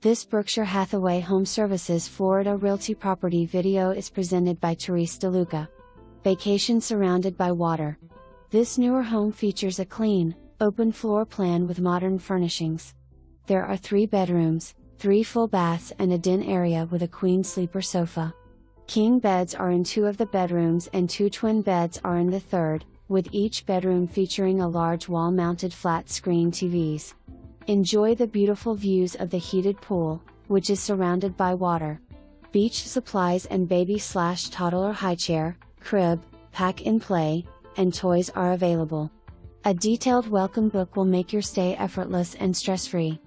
This Berkshire Hathaway HomeServices Florida Realty property video is presented by Therese DeLuca. Vacation surrounded by water. This newer home features a clean, open floor plan with modern furnishings. There are 3 bedrooms, 3 full baths and a den area with a queen sleeper sofa. King beds are in 2 of the bedrooms and 2 twin beds are in the 3rd, with each bedroom featuring a large wall-mounted flat-screen TVs. Enjoy the beautiful views of the heated pool, which is surrounded by water. Beach supplies and baby/toddler highchair, crib, pack-and-play, and toys are available. A detailed welcome book will make your stay effortless and stress-free.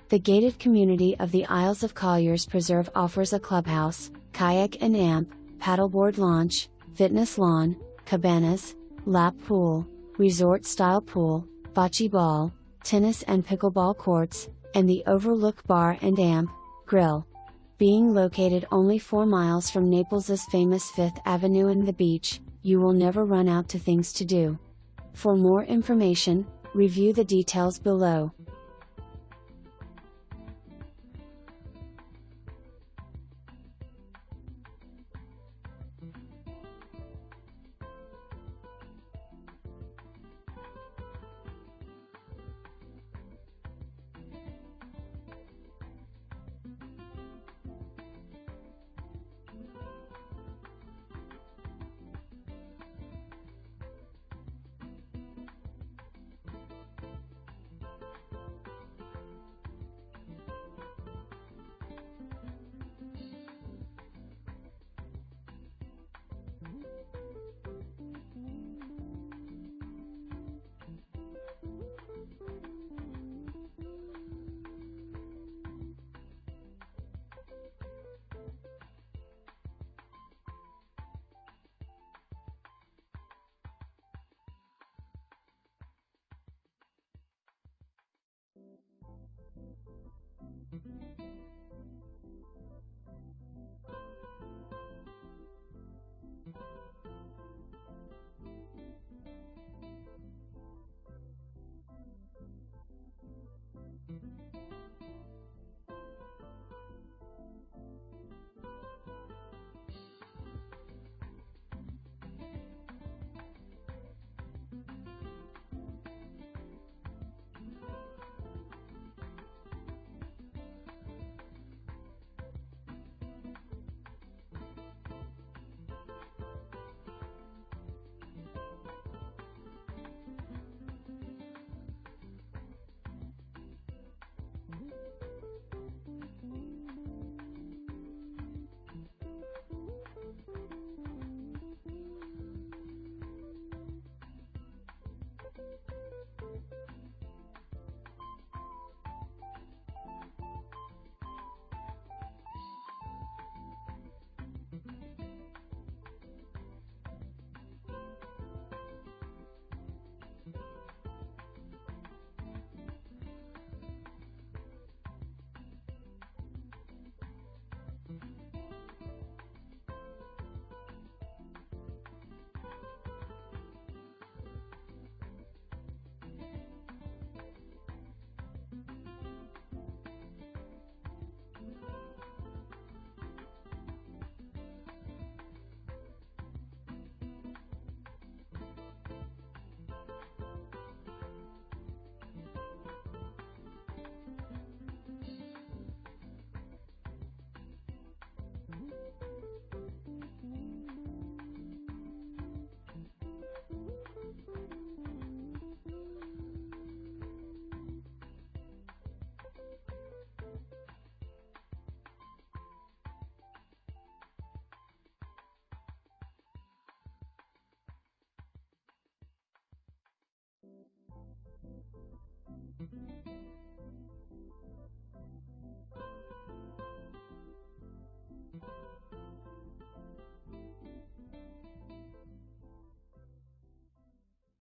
The gated community of the Isles of Colliers Preserve offers a clubhouse, kayak and amp, paddleboard launch, fitness lawn, cabanas, lap pool, resort-style pool, bocce ball, tennis and pickleball courts, and the Overlook Bar and amp, grill. Being located only 4 miles from Naples' famous 5th Avenue and the beach, you will never run out to things to do. For more information, review the details below.